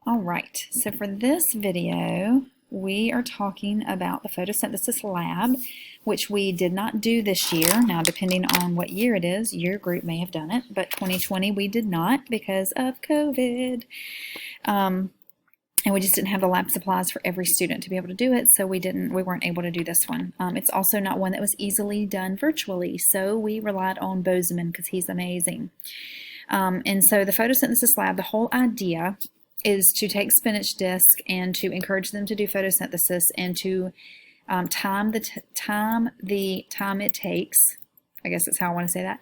All right, so for this video, we are talking about the photosynthesis lab, which we did not do this year. Now, depending on what year it is, your group may have done it, but 2020 we did not because of COVID. And we just didn't have the lab supplies for every student to be able to do it, so we weren't able to do this one. It's also not one that was easily done virtually, so we relied on Bozeman because he's amazing. And so the photosynthesis lab, the whole idea is to take spinach disc and to encourage them to do photosynthesis and to time the time it takes, I guess that's how I want to say that,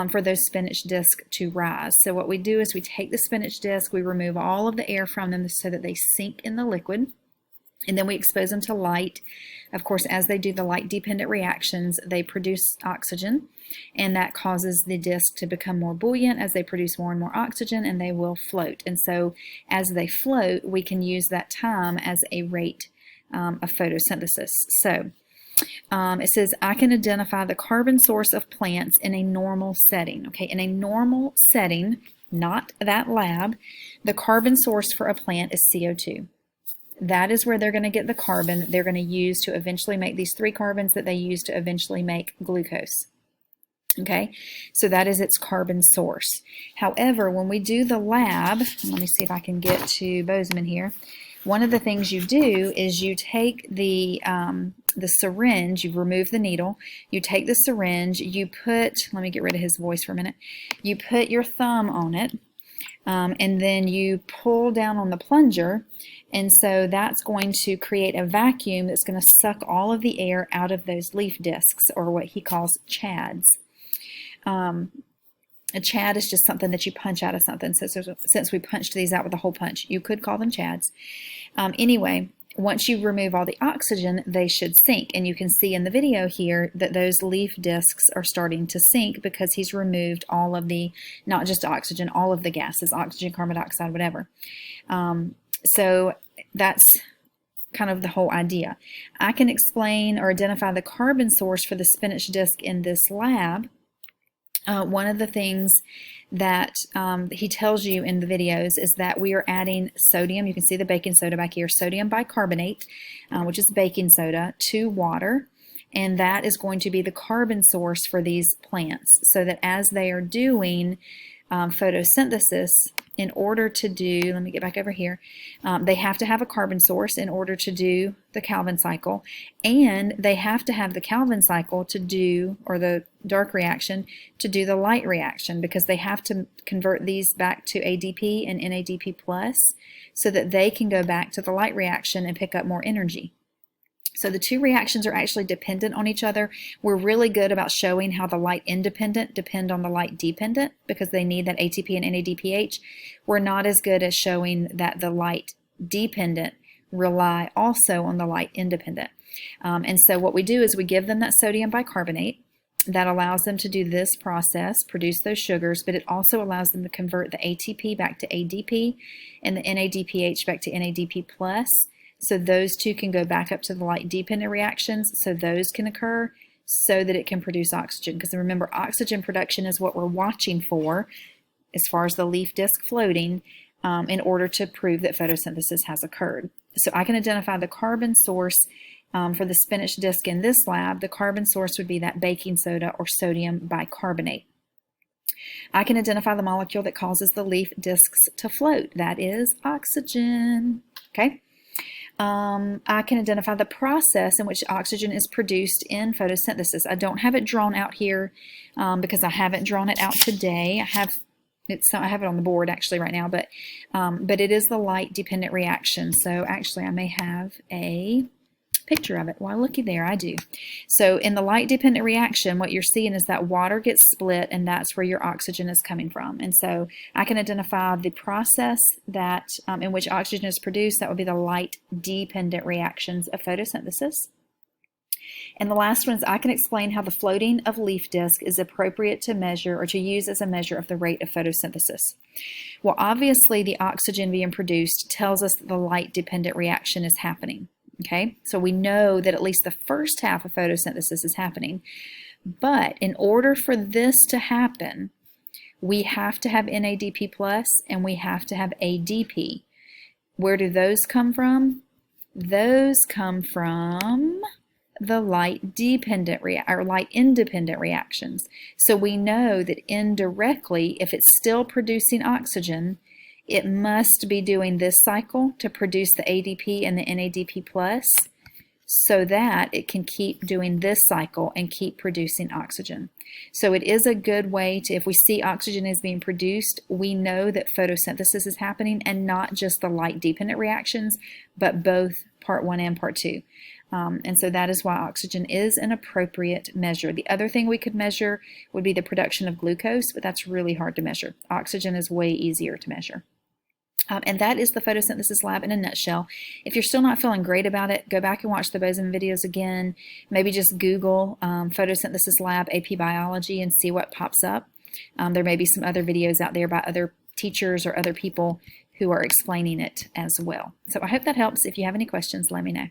for those spinach discs to rise. So what we do is we take the spinach disc, we remove all of the air from them so that they sink in the liquid, and then we expose them to light. Of course, as they do the light-dependent reactions, they produce oxygen, and that causes the disc to become more buoyant as they produce more and more oxygen, and they will float. And so as they float, we can use that time as a rate of photosynthesis. So it says, I can identify the carbon source of plants in a normal setting. Okay, in a normal setting, not that lab, the carbon source for a plant is CO2. That is where they're going to get the carbon they're going to use to eventually make these 3 carbons that they use to eventually make glucose. Okay, so that is its carbon source. However, when we do the lab, let me see if I can get to Bozeman here. One of the things you do is you take the syringe, you remove the needle, you take the syringe, you put, let me get rid of his voice for a minute, you put your thumb on it, and then you pull down on the plunger, and so that's going to create a vacuum that's going to suck all of the air out of those leaf discs, or what he calls chads. A chad is just something that you punch out of something. So since we punched these out with a hole punch, you could call them chads. Anyway, once you remove all the oxygen, they should sink. And you can see in the video here that those leaf discs are starting to sink because he's removed all of the, not just oxygen, all of the gases, oxygen, carbon dioxide, whatever. So that's kind of the whole idea. I can explain or identify the carbon source for the spinach disc in this lab. One of the things that he tells you in the videos is that we are adding sodium. You can see the baking soda back here, sodium bicarbonate, which is baking soda, to water. And that is going to be the carbon source for these plants, so that as they are doing photosynthesis, in order to do, let me get back over here, they have to have a carbon source in order to do the Calvin cycle, and they have to have the Calvin cycle to do, or the dark reaction, to do the light reaction, because they have to convert these back to ADP and NADP+, so that they can go back to the light reaction and pick up more energy. So the 2 reactions are actually dependent on each other. We're really good about showing how the light independent depend on the light dependent because they need that ATP and NADPH. We're not as good as showing that the light dependent rely also on the light independent. And so what we do is we give them that sodium bicarbonate. That allows them to do this process, produce those sugars, but it also allows them to convert the ATP back to ADP and the NADPH back to NADP+. So those 2 can go back up to the light-dependent reactions, so those can occur so that it can produce oxygen. Because remember, oxygen production is what we're watching for as far as the leaf disc floating in order to prove that photosynthesis has occurred. So I can identify the carbon source for the spinach disc in this lab. The carbon source would be that baking soda or sodium bicarbonate. I can identify the molecule that causes the leaf discs to float. That is oxygen. Okay. I can identify the process in which oxygen is produced in photosynthesis. I don't have it drawn out here because I haven't drawn it out today. I have it on the board actually right now, but it is the light dependent reaction. So actually I may have a picture of it. Why, looky there, I do. So in the light dependent reaction, what you're seeing is that water gets split, and that's where your oxygen is coming from. And so I can identify the process that in which oxygen is produced. That would be the light dependent reactions of photosynthesis. And the last one is I can explain how the floating of leaf disc is appropriate to measure or to use as a measure of the rate of photosynthesis. Well, obviously the oxygen being produced tells us that the light dependent reaction is happening. Okay, so we know that at least the first half of photosynthesis is happening. But in order for this to happen, we have to have NADP plus and we have to have ADP. Where do those come from? Those come from the light-dependent or light-independent reactions. So we know that indirectly, if it's still producing oxygen, it must be doing this cycle to produce the ADP and the NADP plus, so that it can keep doing this cycle and keep producing oxygen. So it is a good way to, if we see oxygen is being produced, we know that photosynthesis is happening, and not just the light-dependent reactions, but both part 1 and part 2. And so that is why oxygen is an appropriate measure. The other thing we could measure would be the production of glucose, but that's really hard to measure. Oxygen is way easier to measure. And that is the photosynthesis lab in a nutshell. If you're still not feeling great about it, go back and watch the boson videos again. Maybe just Google photosynthesis lab AP biology and see what pops up. There may be some other videos out there by other teachers or other people who are explaining it as well. So I hope that helps. If you have any questions, let me know.